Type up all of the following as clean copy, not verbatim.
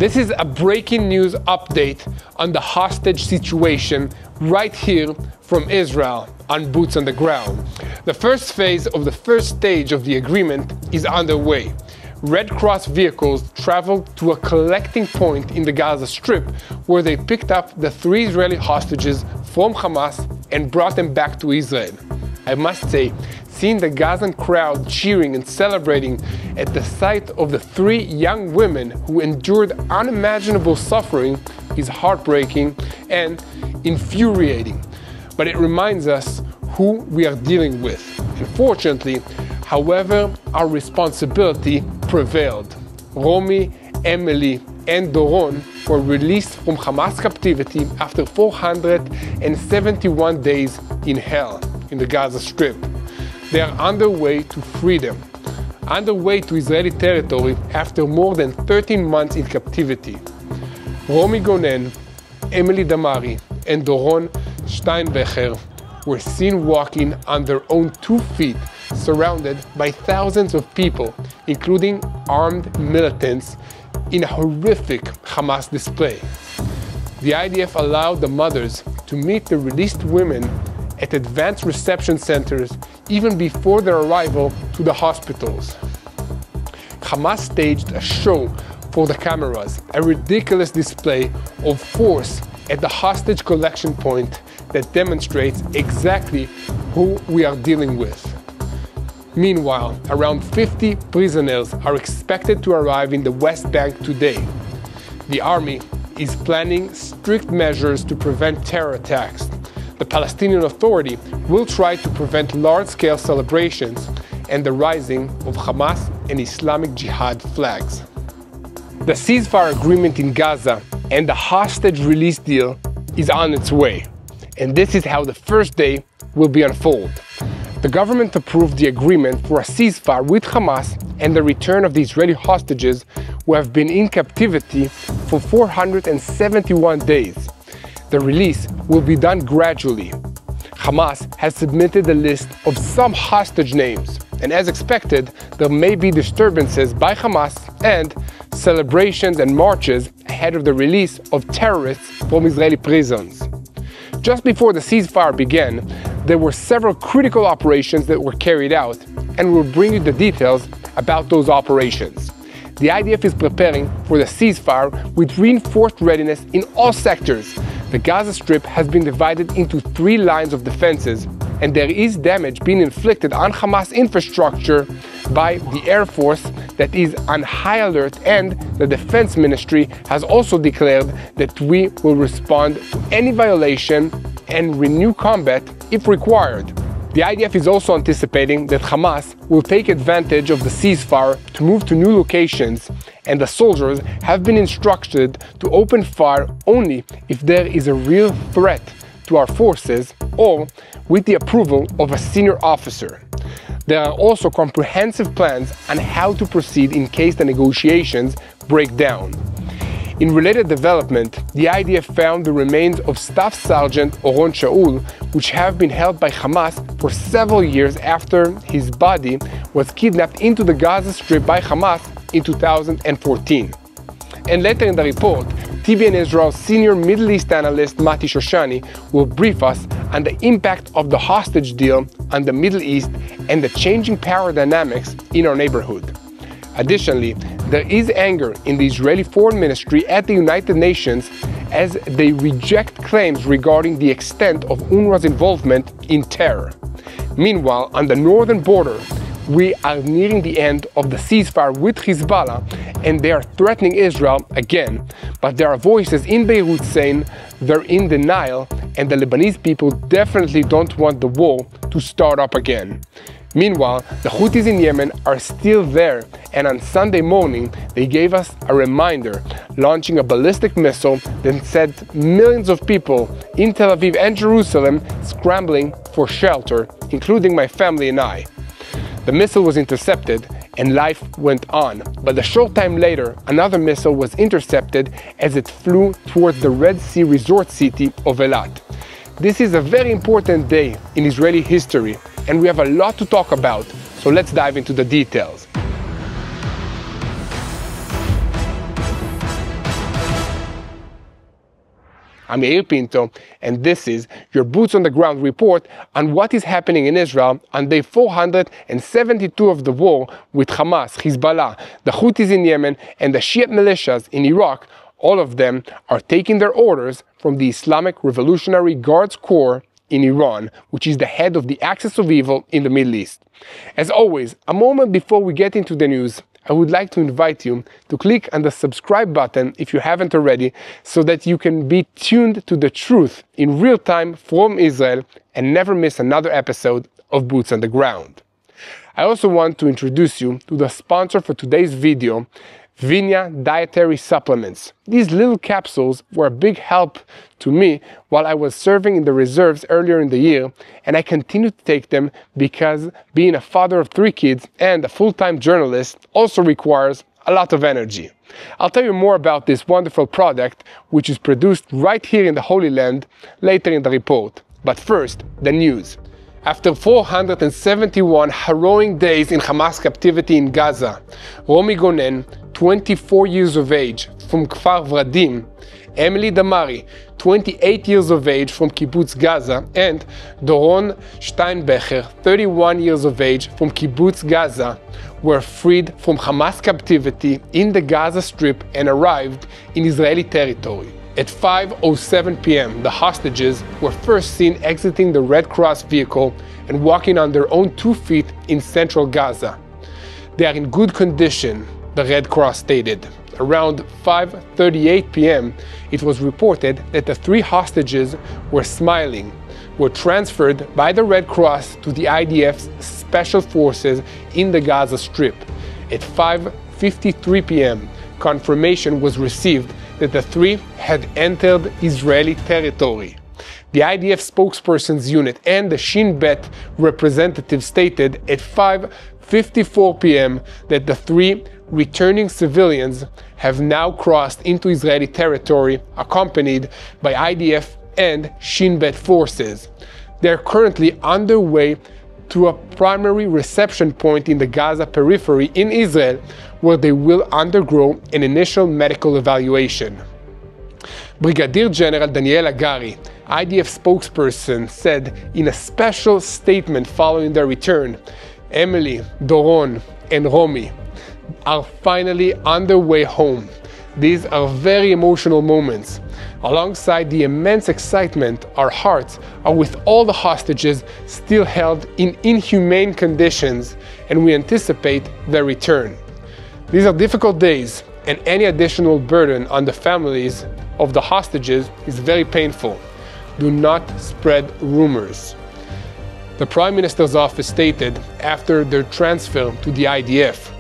This is a breaking news update on the hostage situation right here from Israel on boots on the ground. The first phase of the first stage of the agreement is underway. Red Cross vehicles traveled to a collecting point in the Gaza Strip where they picked up the 3 Israeli hostages from Hamas and brought them back to Israel. I must say, seeing the Gazan crowd cheering and celebrating at the sight of the 3 young women who endured unimaginable suffering is heartbreaking and infuriating. But it reminds us who we are dealing with. Unfortunately, however, our responsibility prevailed. Romi, Emily, and Doron were released from Hamas captivity after 471 days in hell in the Gaza Strip. They are on their way to freedom, on their way to Israeli territory after more than 13 months in captivity. Romi Gonen, Emily Damari, and Doron Steinbecher were seen walking on their own 2 feet, surrounded by thousands of people, including armed militants, in a horrific Hamas display. The IDF allowed the mothers to meet the released women at advanced reception centers even before their arrival to the hospitals. Hamas staged a show for the cameras, a ridiculous display of force at the hostage collection point that demonstrates exactly who we are dealing with. Meanwhile, around 50 prisoners are expected to arrive in the West Bank today. The army is planning strict measures to prevent terror attacks. The Palestinian Authority will try to prevent large-scale celebrations and the rising of Hamas and Islamic Jihad flags. The ceasefire agreement in Gaza and the hostage release deal is on its way, and this is how the first day will be unfold. The government approved the agreement for a ceasefire with Hamas and the return of the Israeli hostages who have been in captivity for 471 days. The release will be done gradually. Hamas has submitted a list of some hostage names, and as expected, there may be disturbances by Hamas and celebrations and marches ahead of the release of terrorists from Israeli prisons. Just before the ceasefire began, there were several critical operations that were carried out, and we'll bring you the details about those operations. The IDF is preparing for the ceasefire with reinforced readiness in all sectors. The Gaza Strip has been divided into 3 lines of defenses, and there is damage being inflicted on Hamas infrastructure by the Air Force that is on high alert, and the Defense Ministry has also declared that we will respond to any violation and renew combat if required. The IDF is also anticipating that Hamas will take advantage of the ceasefire to move to new locations, and the soldiers have been instructed to open fire only if there is a real threat to our forces or with the approval of a senior officer. There are also comprehensive plans on how to proceed in case the negotiations break down. In related development, the IDF found the remains of Staff Sergeant Oron Shaul, which have been held by Hamas for several years after his body was kidnapped into the Gaza Strip by Hamas in 2014. And later in the report, TBN Israel's senior Middle East analyst Mati Shoshani will brief us on the impact of the hostage deal on the Middle East and the changing power dynamics in our neighborhood. Additionally, there is anger in the Israeli Foreign Ministry at the United Nations as they reject claims regarding the extent of UNRWA's involvement in terror. Meanwhile, on the northern border, we are nearing the end of the ceasefire with Hezbollah, and they are threatening Israel again. But there are voices in Beirut saying they're in denial, and the Lebanese people definitely don't want the war to start up again. Meanwhile, the Houthis in Yemen are still there, and on Sunday morning they gave us a reminder, launching a ballistic missile that sent millions of people in Tel Aviv and Jerusalem scrambling for shelter, including my family and I. The missile was intercepted and life went on, but a short time later another missile was intercepted as it flew towards the Red Sea resort city of Eilat. This is a very important day in Israeli history, and we have a lot to talk about, so let's dive into the details. I'm Yair Pinto, and this is your Boots on the Ground report on what is happening in Israel on day 472 of the war with Hamas, Hezbollah, the Houthis in Yemen, and the Shiite militias in Iraq. All of them are taking their orders from the Islamic Revolutionary Guards Corps in Iran, which is the head of the axis of evil in the Middle East. As always, a moment before we get into the news, I would like to invite you to click on the subscribe button if you haven't already, so that you can be tuned to the truth in real time from Israel and never miss another episode of Boots on the Ground. I also want to introduce you to the sponsor for today's video, Vinya Dietary Supplements. These little capsules were a big help to me while I was serving in the reserves earlier in the year, and I continue to take them because being a father of 3 kids and a full-time journalist also requires a lot of energy. I'll tell you more about this wonderful product, which is produced right here in the Holy Land, later in the report. But first, the news. After 471 harrowing days in Hamas captivity in Gaza, Romi 24 years of age, from Kfar Vradim, Emily Damari, 28 years of age, from Kibbutz Gaza, and Doron Steinbecher, 31 years of age, from Kibbutz Gaza, were freed from Hamas captivity in the Gaza Strip and arrived in Israeli territory. At 5:07 p.m., the hostages were first seen exiting the Red Cross vehicle and walking on their own 2 feet in central Gaza. They are in good condition, the Red Cross stated. Around 5:38 p.m., it was reported that the 3 hostages were smiling, were transferred by the Red Cross to the IDF's special forces in the Gaza Strip. At 5:53 p.m., confirmation was received that the 3 had entered Israeli territory. The IDF spokesperson's unit and the Shin Bet representative stated at 5:54 p.m. that the 3 returning civilians have now crossed into Israeli territory, accompanied by IDF and Shin Bet forces. They are currently underway to a primary reception point in the Gaza periphery in Israel, where they will undergo an initial medical evaluation. Brigadier General Daniel Agari, IDF spokesperson, said in a special statement following their return, Emily, Doron, and Romi are finally on their way home. These are very emotional moments. Alongside the immense excitement, our hearts are with all the hostages still held in inhumane conditions, and we anticipate their return. These are difficult days, and any additional burden on the families of the hostages is very painful. Do not spread rumors. The Prime Minister's office stated after their transfer to the IDF,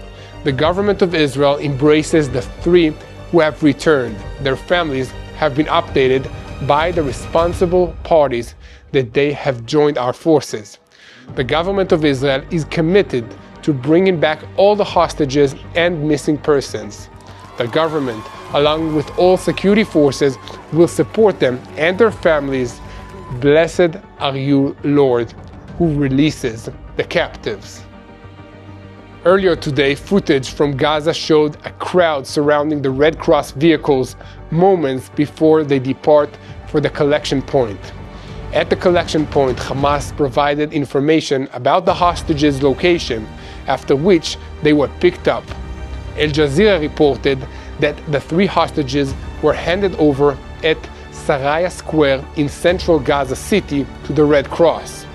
the government of Israel embraces the 3 who have returned. Their families have been updated by the responsible parties that they have joined our forces. The government of Israel is committed to bringing back all the hostages and missing persons. The government, along with all security forces, will support them and their families. Blessed are you, Lord, who releases the captives. Earlier today, footage from Gaza showed a crowd surrounding the Red Cross vehicles moments before they depart for the collection point. At the collection point, Hamas provided information about the hostages' location, after which they were picked up. Al Jazeera reported that the 3 hostages were handed over at Saraya Square in central Gaza City to the Red Cross.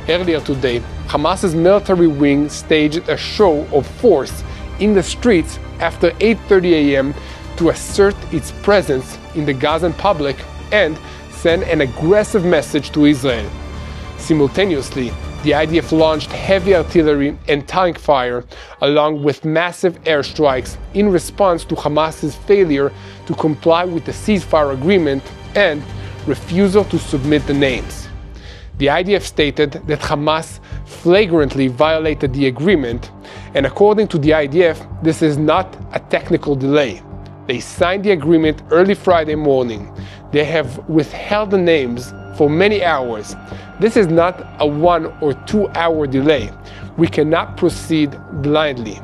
Earlier today, Hamas's military wing staged a show of force in the streets after 8:30 a.m. to assert its presence in the Gazan public and send an aggressive message to Israel. Simultaneously, the IDF launched heavy artillery and tank fire, along with massive airstrikes in response to Hamas's failure to comply with the ceasefire agreement and refusal to submit the names. The IDF stated that Hamas flagrantly violated the agreement, and according to the IDF, this is not a technical delay. They signed the agreement early Friday morning. They have withheld the names for many hours. This is not a 1 or 2 hour delay. We cannot proceed blindly.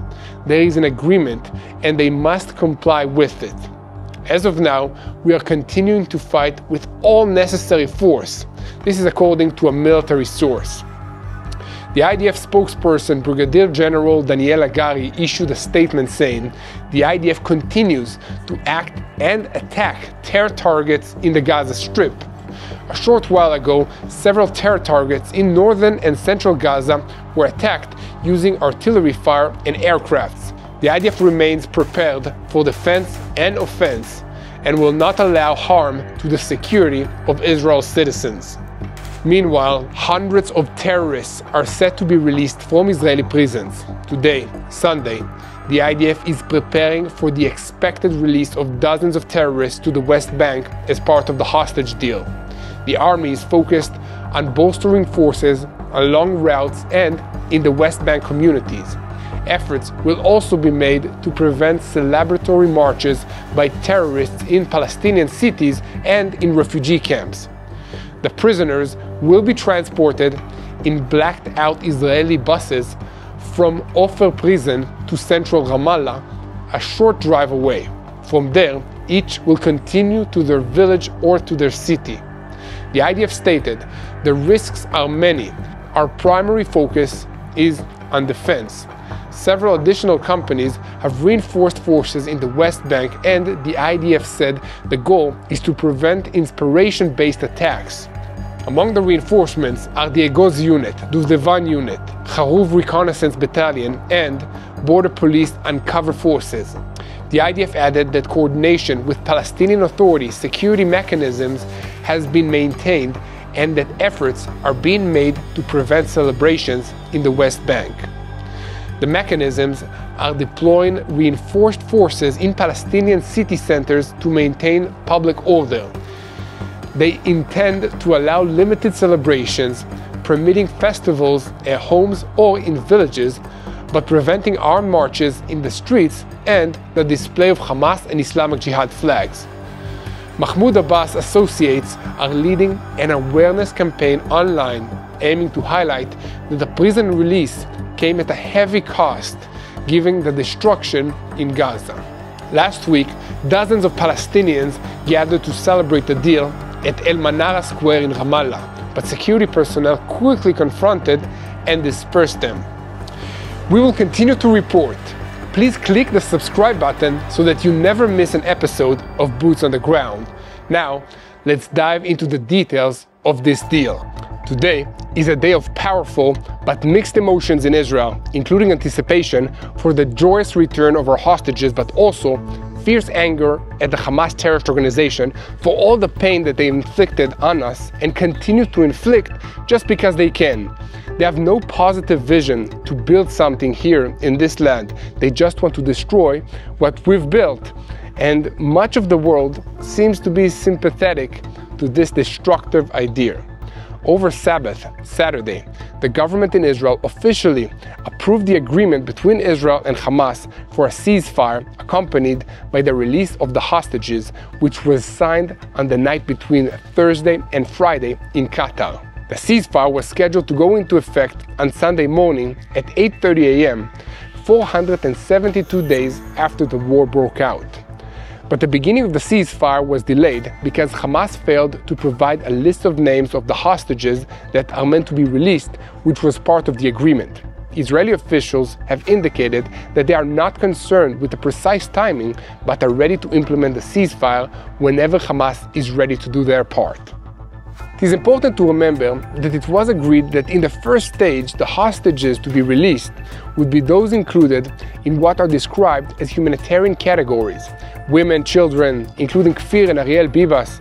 There is an agreement and they must comply with it. As of now, we are continuing to fight with all necessary force. This is according to a military source. The IDF spokesperson, Brigadier General Daniel Hagari, issued a statement saying the IDF continues to act and attack terror targets in the Gaza Strip. A short while ago, several terror targets in northern and central Gaza were attacked using artillery fire and aircrafts. The IDF remains prepared for defense and offense and will not allow harm to the security of Israel's citizens. Meanwhile, hundreds of terrorists are set to be released from Israeli prisons. Today, Sunday, the IDF is preparing for the expected release of dozens of terrorists to the West Bank as part of the hostage deal. The army is focused on bolstering forces along routes and in the West Bank communities. Efforts will also be made to prevent celebratory marches by terrorists in Palestinian cities and in refugee camps. The prisoners will be transported in blacked-out Israeli buses from Ofer prison to central Ramallah, a short drive away. From there, each will continue to their village or to their city. The IDF stated, "The risks are many. Our primary focus is on defense." Several additional companies have reinforced forces in the West Bank, and the IDF said the goal is to prevent inspiration-based attacks. Among the reinforcements are the Egoz Unit, Duvdevan Unit, Haruv Reconnaissance Battalion, and Border Police Uncover Forces. The IDF added that coordination with Palestinian Authority security mechanisms has been maintained and that efforts are being made to prevent celebrations in the West Bank. The mechanisms are deploying reinforced forces in Palestinian city centers to maintain public order. They intend to allow limited celebrations, permitting festivals at homes or in villages, but preventing armed marches in the streets and the display of Hamas and Islamic Jihad flags. Mahmoud Abbas associates are leading an awareness campaign online aiming to highlight that the prison release came at a heavy cost, given the destruction in Gaza. Last week, dozens of Palestinians gathered to celebrate the deal at El Manara Square in Ramallah, but security personnel quickly confronted and dispersed them. We will continue to report. Please click the subscribe button so that you never miss an episode of Boots on the Ground. Now, let's dive into the details of this deal. Today is a day of powerful but mixed emotions in Israel, including anticipation for the joyous return of our hostages, but also fierce anger at the Hamas terrorist organization for all the pain that they inflicted on us and continue to inflict just because they can. They have no positive vision to build something here in this land. They just want to destroy what we've built. And much of the world seems to be sympathetic to this destructive idea. Over Sabbath, Saturday, the government in Israel officially approved the agreement between Israel and Hamas for a ceasefire, accompanied by the release of the hostages, which was signed on the night between Thursday and Friday in Qatar. The ceasefire was scheduled to go into effect on Sunday morning at 8:30 a.m., 472 days after the war broke out. But the beginning of the ceasefire was delayed because Hamas failed to provide a list of names of the hostages that are meant to be released, which was part of the agreement. Israeli officials have indicated that they are not concerned with the precise timing, but are ready to implement the ceasefire whenever Hamas is ready to do their part. It is important to remember that it was agreed that in the first stage, the hostages to be released would be those included in what are described as humanitarian categories: women, children, including Kfir and Ariel Bibas,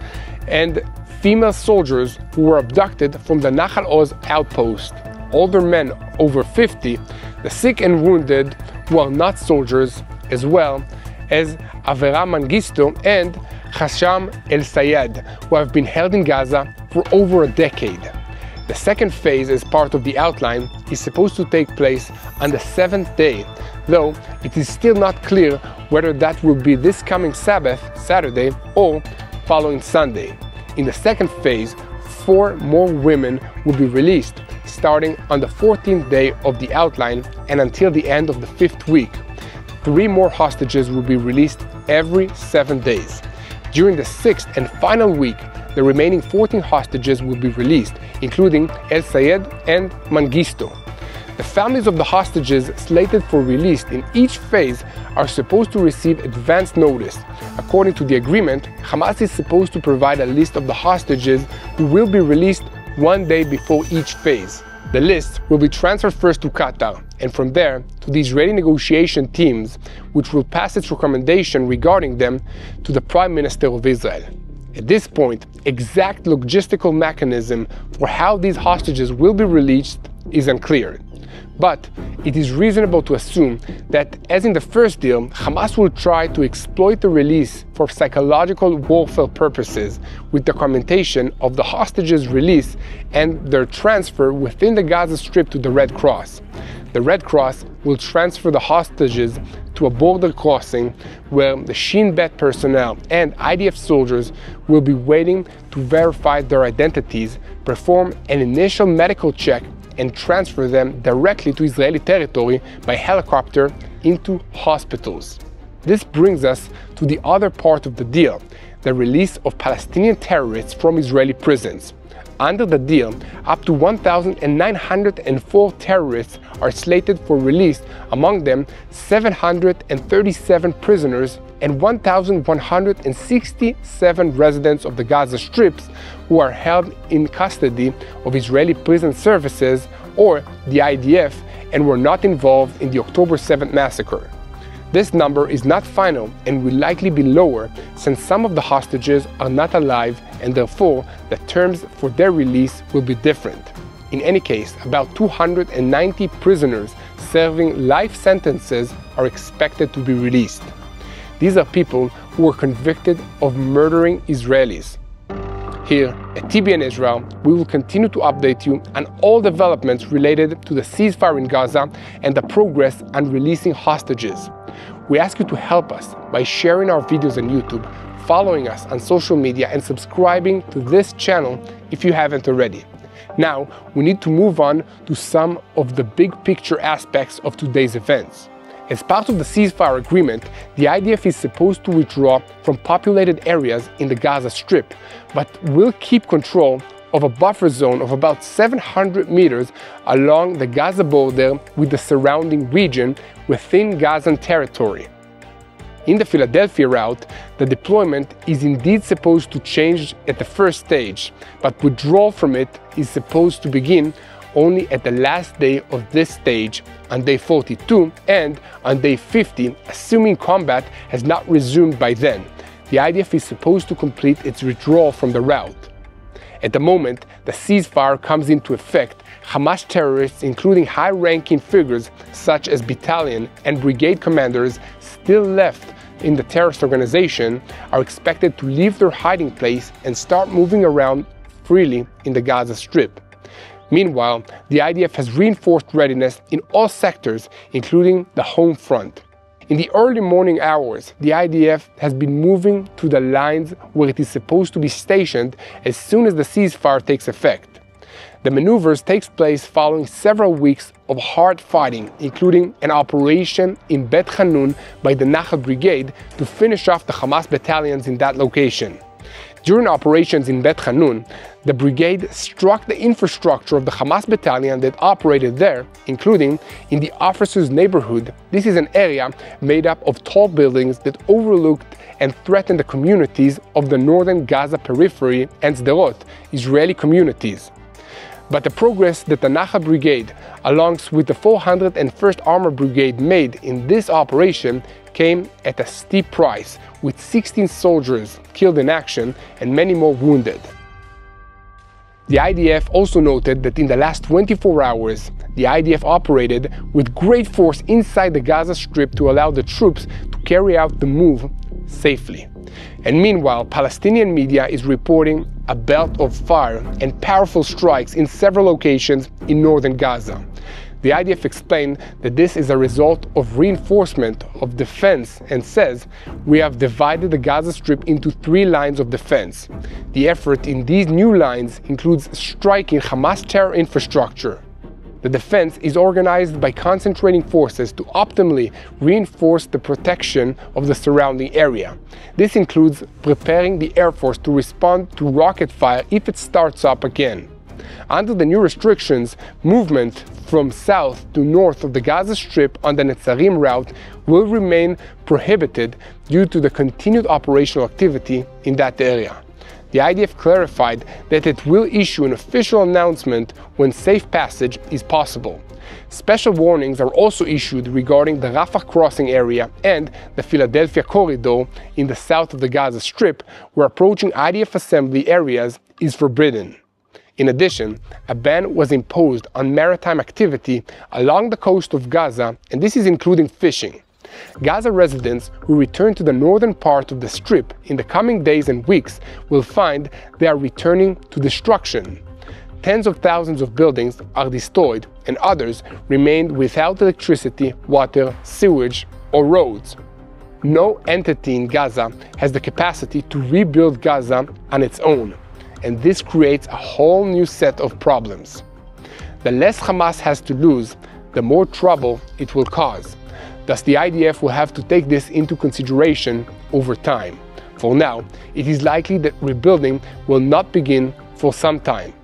and female soldiers who were abducted from the Nahal Oz outpost, older men over 50, the sick and wounded who are not soldiers, as well as Avera Mangisto and Hasham El Sayed, who have been held in Gaza for over a decade. The second phase, as part of the outline, is supposed to take place on the 7th day, though it is still not clear whether that will be this coming Sabbath, Saturday, or following Sunday. In the second phase, 4 more women will be released, starting on the 14th day of the outline and until the end of the 5th week. 3 more hostages will be released every 7 days. During the 6th and final week, the remaining 14 hostages will be released, including El Sayed and Mengistu. The families of the hostages slated for release in each phase are supposed to receive advance notice. According to the agreement, Hamas is supposed to provide a list of the hostages who will be released one day before each phase. The list will be transferred first to Qatar, and from there to the Israeli negotiation teams, which will pass its recommendation regarding them to the Prime Minister of Israel. At this point, exact logistical mechanism for how these hostages will be released is unclear. But it is reasonable to assume that, as in the first deal, Hamas will try to exploit the release for psychological warfare purposes with the documentation of the hostages' release and their transfer within the Gaza Strip to the Red Cross. The Red Cross will transfer the hostages to a border crossing where the Shin Bet personnel and IDF soldiers will be waiting to verify their identities, perform an initial medical check, and transfer them directly to Israeli territory by helicopter into hospitals. This brings us to the other part of the deal, the release of Palestinian terrorists from Israeli prisons. Under the deal, up to 1,904 terrorists are slated for release, among them 737 prisoners and 1,167 residents of the Gaza Strips who are held in custody of Israeli prison services or the IDF and were not involved in the October 7th massacre. This number is not final and will likely be lower since some of the hostages are not alive and therefore the terms for their release will be different. In any case, about 290 prisoners serving life sentences are expected to be released. These are people who were convicted of murdering Israelis. Here at TBN Israel, we will continue to update you on all developments related to the ceasefire in Gaza and the progress on releasing hostages. We ask you to help us by sharing our videos on YouTube, following us on social media, and subscribing to this channel if you haven't already. Now, we need to move on to some of the big picture aspects of today's events. As part of the ceasefire agreement, the IDF is supposed to withdraw from populated areas in the Gaza Strip, but will keep control of a buffer zone of about 700 meters along the Gaza border with the surrounding region within Gazan territory. In the Philadelphia route, the deployment is indeed supposed to change at the first stage, but withdrawal from it is supposed to begin only at the last day of this stage, on day 42, and on day 50, assuming combat has not resumed by then. The IDF is supposed to complete its withdrawal from the route. At the moment the ceasefire comes into effect, Hamas terrorists, including high-ranking figures such as battalion and brigade commanders still left in the terrorist organization, are expected to leave their hiding place and start moving around freely in the Gaza Strip. Meanwhile, the IDF has reinforced readiness in all sectors, including the home front. In the early morning hours, the IDF has been moving to the lines where it is supposed to be stationed as soon as the ceasefire takes effect. The maneuvers take place following several weeks of hard fighting, including an operation in Bet Hanun by the Nacha Brigade to finish off the Hamas battalions in that location. During operations in Bet Hanun, the brigade struck the infrastructure of the Hamas battalion that operated there, including in the officers' neighborhood. This is an area made up of tall buildings that overlooked and threatened the communities of the northern Gaza periphery and Sderot, Israeli communities. But the progress that the Nacha Brigade, along with the 401st Armored Brigade, made in this operation came at a steep price, with 16 soldiers killed in action and many more wounded. The IDF also noted that in the last 24 hours, the IDF operated with great force inside the Gaza Strip to allow the troops to carry out the move safely. And meanwhile, Palestinian media is reporting a belt of fire and powerful strikes in several locations in northern Gaza. The IDF explained that this is a result of reinforcement of defense and says, "We have divided the Gaza Strip into 3 lines of defense. The effort in these new lines includes striking Hamas terror infrastructure." The defense is organized by concentrating forces to optimally reinforce the protection of the surrounding area. This includes preparing the Air Force to respond to rocket fire if it starts up again. Under the new restrictions, movement from south to north of the Gaza Strip on the Netzarim route will remain prohibited due to the continued operational activity in that area. The IDF clarified that it will issue an official announcement when safe passage is possible. Special warnings are also issued regarding the Rafah crossing area and the Philadelphia corridor in the south of the Gaza Strip, where approaching IDF assembly areas is forbidden. In addition, a ban was imposed on maritime activity along the coast of Gaza, and this is including fishing. Gaza residents who return to the northern part of the Strip in the coming days and weeks will find they are returning to destruction. Tens of thousands of buildings are destroyed and others remain without electricity, water, sewage, or roads. No entity in Gaza has the capacity to rebuild Gaza on its own, and this creates a whole new set of problems. The less Hamas has to lose, the more trouble it will cause. Thus, the IDF will have to take this into consideration over time. For now, it is likely that rebuilding will not begin for some time.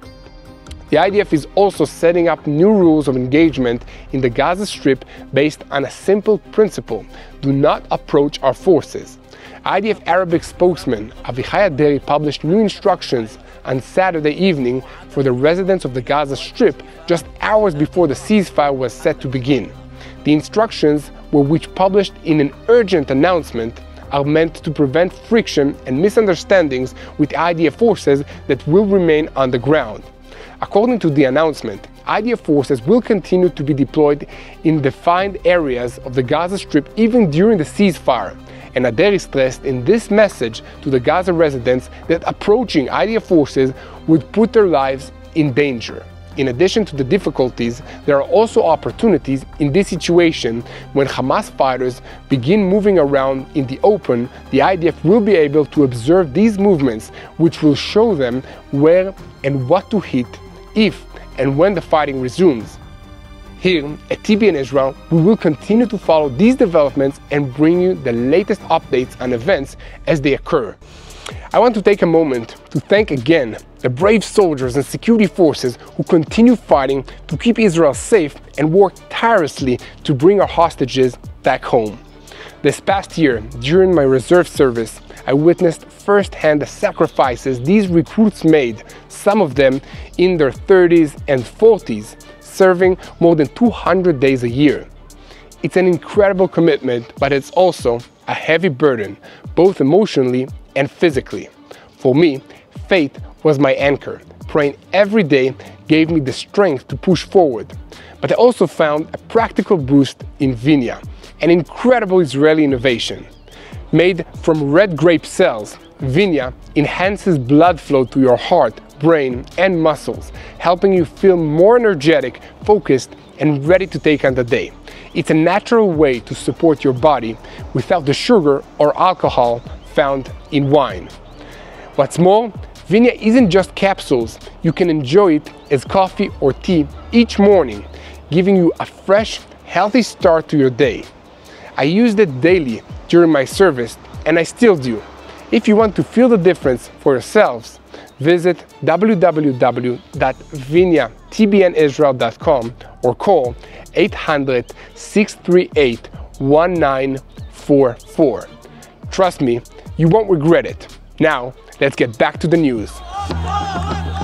The IDF is also setting up new rules of engagement in the Gaza Strip based on a simple principle: do not approach our forces. IDF Arabic spokesman Avichai Aderi published new instructions on Saturday evening for the residents of the Gaza Strip just hours before the ceasefire was set to begin. The instructions, which published in an urgent announcement, are meant to prevent friction and misunderstandings with IDF forces that will remain on the ground. According to the announcement, IDF forces will continue to be deployed in defined areas of the Gaza Strip even during the ceasefire. And Aderi stressed in this message to the Gaza residents that approaching IDF forces would put their lives in danger. In addition to the difficulties, there are also opportunities in this situation. When Hamas fighters begin moving around in the open, the IDF will be able to observe these movements, which will show them where and what to hit if and when the fighting resumes. Here at TBN Israel, we will continue to follow these developments and bring you the latest updates on events as they occur. I want to take a moment to thank again the brave soldiers and security forces who continue fighting to keep Israel safe and work tirelessly to bring our hostages back home. This past year, during my reserve service, I witnessed firsthand the sacrifices these recruits made, some of them in their 30s and 40s, serving more than 200 days a year. It's an incredible commitment, but it's also a heavy burden, both emotionally and physically. For me, faith was my anchor. Praying every day gave me the strength to push forward. But I also found a practical boost in Vinya, an incredible Israeli innovation. Made from red grape cells, Vinya enhances blood flow to your heart, brain, and muscles, helping you feel more energetic, focused, and ready to take on the day. It's a natural way to support your body without the sugar or alcohol found in wine. What's more, Vinya isn't just capsules. You can enjoy it as coffee or tea each morning, giving you a fresh, healthy start to your day. I used it daily during my service, and I still do. If you want to feel the difference for yourselves, visit www.vinyatbnisrael.com or call 800-638-1944. Trust me, you won't regret it. Now, let's get back to the news.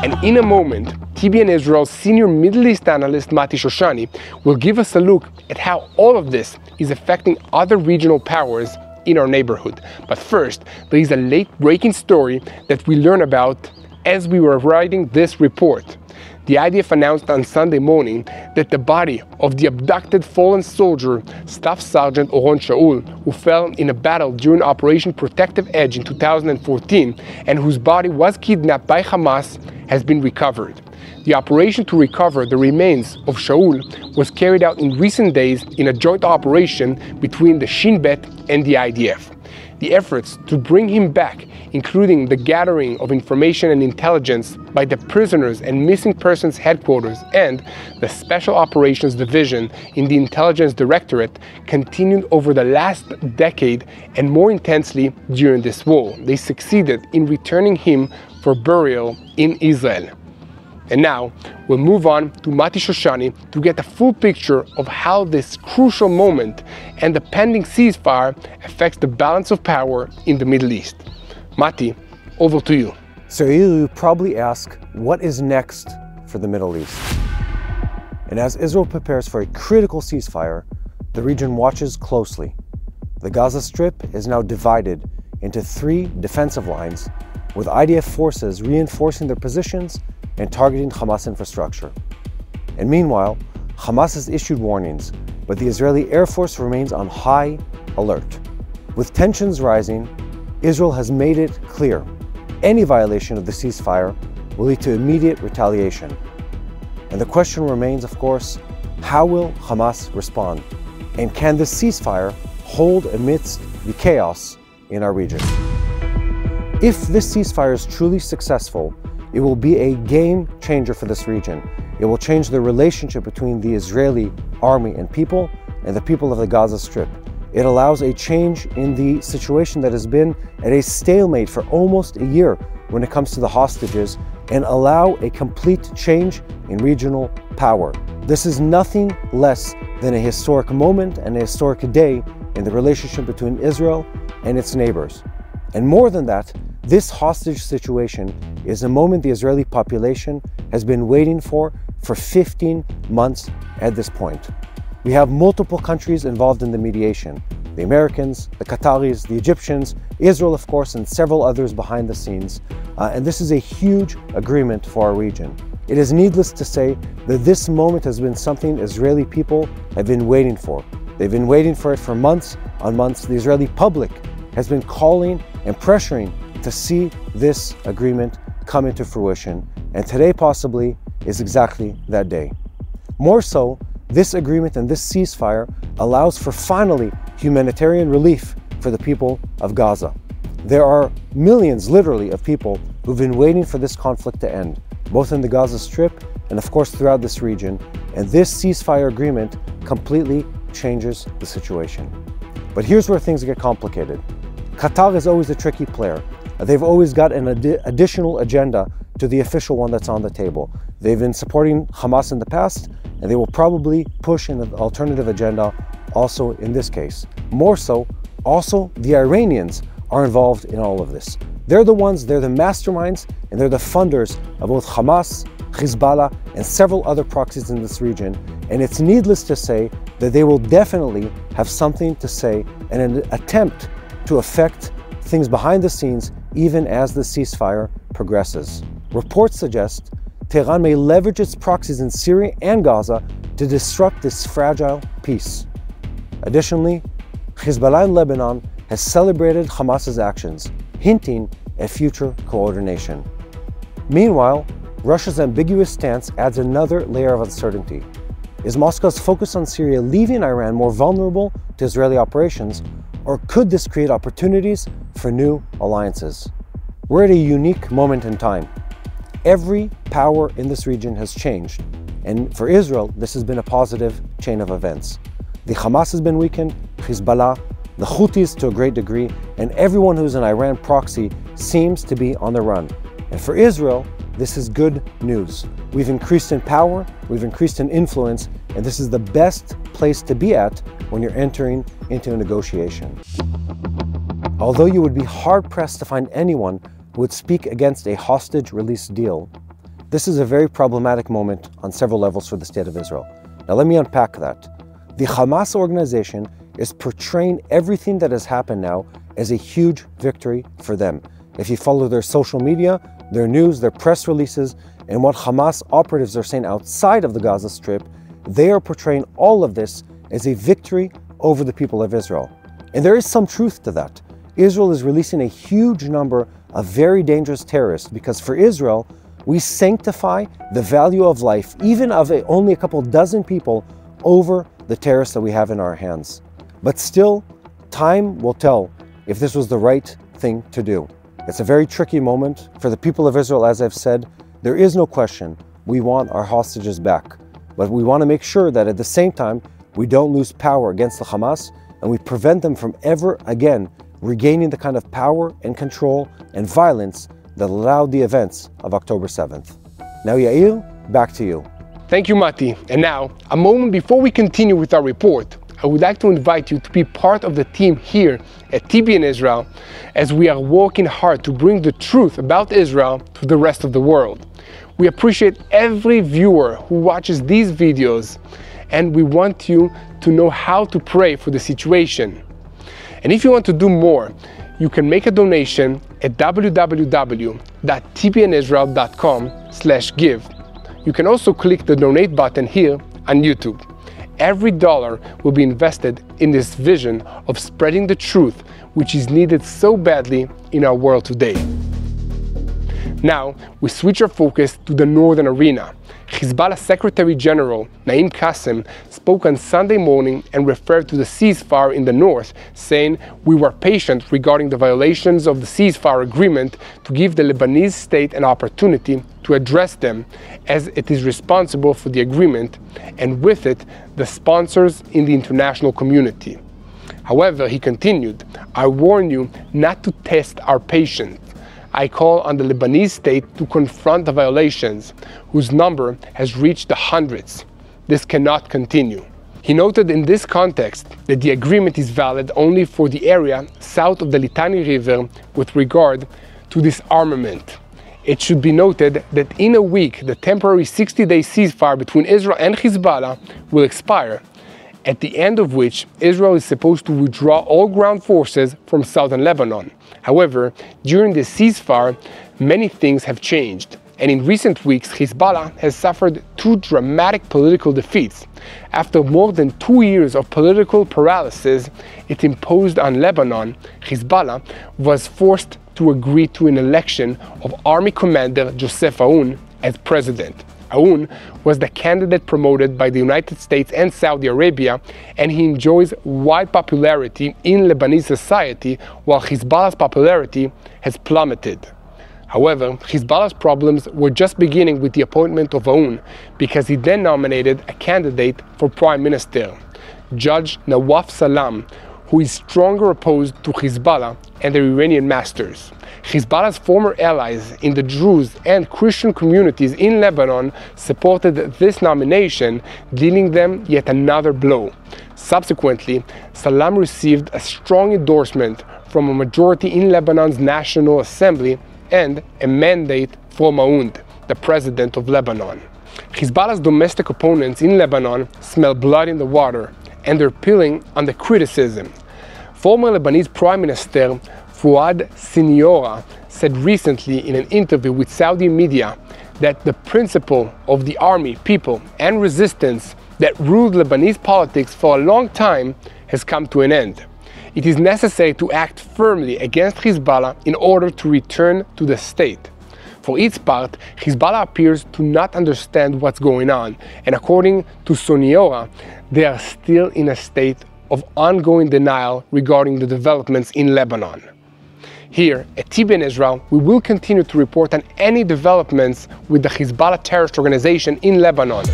And in a moment, TBN Israel's senior Middle East analyst Mati Shoshani will give us a look at how all of this is affecting other regional powers in our neighborhood. But first, there is a late-breaking story that we learn about as we were writing this report. The IDF announced on Sunday morning that the body of the abducted fallen soldier, Staff Sergeant Doron Shaul, who fell in a battle during Operation Protective Edge in 2014 and whose body was kidnapped by Hamas, has been recovered. The operation to recover the remains of Shaul was carried out in recent days in a joint operation between the Shin Bet and the IDF. The efforts to bring him back, including the gathering of information and intelligence by the prisoners and missing persons headquarters and the Special Operations Division in the Intelligence Directorate, continued over the last decade and more intensely during this war. They succeeded in returning him for burial in Israel. And now, we'll move on to Mati Shoshani to get a full picture of how this crucial moment and the pending ceasefire affects the balance of power in the Middle East. Mati, over to you. So you probably ask, what is next for the Middle East? And as Israel prepares for a critical ceasefire, the region watches closely. The Gaza Strip is now divided into 3 defensive lines, with IDF forces reinforcing their positions and targeting Hamas infrastructure. And meanwhile, Hamas has issued warnings, but the Israeli Air Force remains on high alert. With tensions rising, Israel has made it clear any violation of the ceasefire will lead to immediate retaliation. And the question remains, of course, how will Hamas respond? And can this ceasefire hold amidst the chaos in our region? If this ceasefire is truly successful, it will be a game changer for this region. It will change the relationship between the Israeli army and the people of the Gaza Strip. It allows a change in the situation that has been at a stalemate for almost a year when it comes to the hostages, and allow a complete change in regional power. This is nothing less than a historic moment and a historic day in the relationship between Israel and its neighbors. And more than that, this hostage situation is a moment the Israeli population has been waiting for 15 months at this point. We have multiple countries involved in the mediation: the Americans, the Qataris, the Egyptians, Israel, of course, and several others behind the scenes. And this is a huge agreement for our region. It is needless to say that this moment has been something Israeli people have been waiting for. They've been waiting for it for months on months. The Israeli public has been calling and pressuring to see this agreement come into fruition. And today possibly is exactly that day. More so, this agreement and this ceasefire allows for finally humanitarian relief for the people of Gaza. There are millions, literally, of people who've been waiting for this conflict to end, both in the Gaza Strip and of course throughout this region. And this ceasefire agreement completely changes the situation. But here's where things get complicated. Qatar is always a tricky player. They've always got an additional agenda to the official one that's on the table. They've been supporting Hamas in the past, and they will probably push an alternative agenda also in this case. More so, also the Iranians are involved in all of this. They're the masterminds, and they're the funders of both Hamas, Hezbollah, and several other proxies in this region. And it's needless to say that they will definitely have something to say in an attempt to affect things behind the scenes, even as the ceasefire progresses. Reports suggest Tehran may leverage its proxies in Syria and Gaza to disrupt this fragile peace. Additionally, Hezbollah in Lebanon has celebrated Hamas's actions, hinting at future coordination. Meanwhile, Russia's ambiguous stance adds another layer of uncertainty. Is Moscow's focus on Syria leaving Iran more vulnerable to Israeli operations, or could this create opportunities for new alliances? We're at a unique moment in time. Every power in this region has changed, and for Israel, this has been a positive chain of events. The Hamas has been weakened, Hezbollah, the Houthis to a great degree, and everyone who's an Iran proxy seems to be on the run. And for Israel, this is good news. We've increased in power, we've increased in influence, and this is the best place to be at when you're entering into a negotiation. Although you would be hard-pressed to find anyone who would speak against a hostage release deal, this is a very problematic moment on several levels for the state of Israel. Now let me unpack that. The Hamas organization is portraying everything that has happened now as a huge victory for them. If you follow their social media, their news, their press releases, and what Hamas operatives are saying outside of the Gaza Strip, they are portraying all of this as a victory over the people of Israel. And there is some truth to that. Israel is releasing a huge number of very dangerous terrorists because for Israel, we sanctify the value of life, even of only a couple dozen people, over the terrorists that we have in our hands. But still, time will tell if this was the right thing to do. It's a very tricky moment for the people of Israel. As I've said, there is no question we want our hostages back, but we want to make sure that at the same time we don't lose power against the Hamas and we prevent them from ever again regaining the kind of power and control and violence that allowed the events of October 7th. Now, Yair, back to you. Thank you, Mati. And now, a moment before we continue with our report, I would like to invite you to be part of the team here at TBN Israel, as we are working hard to bring the truth about Israel to the rest of the world. We appreciate every viewer who watches these videos, and we want you to know how to pray for the situation. And if you want to do more, you can make a donation at www.tbnisrael.com/give. You can also click the donate button here on YouTube. Every dollar will be invested in this vision of spreading the truth, which is needed so badly in our world today. Now, we switch our focus to the northern arena. Hezbollah Secretary General Naim Qassem spoke on Sunday morning and referred to the ceasefire in the north, saying, "We were patient regarding the violations of the ceasefire agreement to give the Lebanese state an opportunity to address them, as it is responsible for the agreement, and with it, the sponsors in the international community." However, he continued, "I warn you not to test our patience. I call on the Lebanese state to confront the violations, whose number has reached the hundreds. This cannot continue." He noted in this context that the agreement is valid only for the area south of the Litani River with regard to disarmament. It should be noted that in a week, the temporary 60-day ceasefire between Israel and Hezbollah will expire, at the end of which Israel is supposed to withdraw all ground forces from southern Lebanon. However, during the ceasefire, many things have changed, and in recent weeks, Hezbollah has suffered two dramatic political defeats. After more than 2 years of political paralysis it imposed on Lebanon, Hezbollah was forced to agree to an election of Army Commander Joseph Aoun as president. Aoun was the candidate promoted by the United States and Saudi Arabia, and he enjoys wide popularity in Lebanese society, while Hezbollah's popularity has plummeted. However, Hezbollah's problems were just beginning with the appointment of Aoun, because he then nominated a candidate for prime minister, Judge Nawaf Salam, who is stronger opposed to Hezbollah and their Iranian masters. Hezbollah's former allies in the Druze and Christian communities in Lebanon supported this nomination, dealing them yet another blow. Subsequently, Salam received a strong endorsement from a majority in Lebanon's National Assembly and a mandate from Aoun, the president of Lebanon. Hezbollah's domestic opponents in Lebanon smell blood in the water, and they're piling on the criticism. Former Lebanese Prime Minister Fouad Siniora said recently in an interview with Saudi media that the principle of the army, people, and resistance that ruled Lebanese politics for a long time has come to an end. It is necessary to act firmly against Hezbollah in order to return to the state. For its part, Hezbollah appears to not understand what's going on, and according to Siniora, they are still in a state of ongoing denial regarding the developments in Lebanon. Here at TBN Israel, we will continue to report on any developments with the Hezbollah terrorist organization in Lebanon.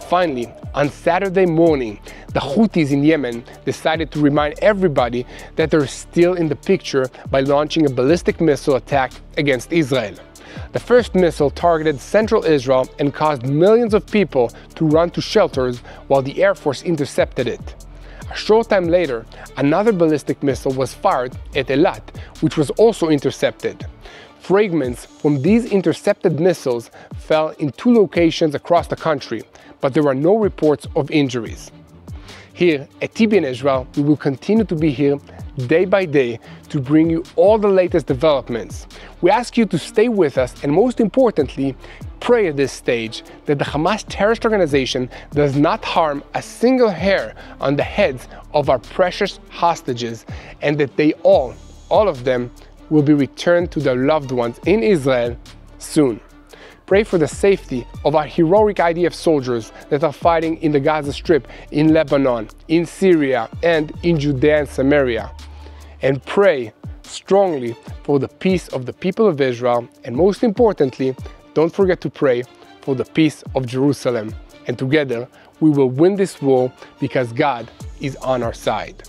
Finally, on Saturday morning, the Houthis in Yemen decided to remind everybody that they're still in the picture by launching a ballistic missile attack against Israel. The first missile targeted central Israel and caused millions of people to run to shelters while the Air Force intercepted it. A short time later, another ballistic missile was fired at Eilat, which was also intercepted. Fragments from these intercepted missiles fell in 2 locations across the country, but there are no reports of injuries. Here at TBN Israel, we will continue to be here day by day to bring you all the latest developments. We ask you to stay with us, and most importantly, pray at this stage that the Hamas terrorist organization does not harm a single hair on the heads of our precious hostages, and that they all of them, will be returned to their loved ones in Israel soon. Pray for the safety of our heroic IDF soldiers that are fighting in the Gaza Strip, in Lebanon, in Syria, and in Judea and Samaria. and pray strongly for the peace of the people of Israel, and most importantly, don't forget to pray for the peace of Jerusalem. And together, we will win this war because God is on our side.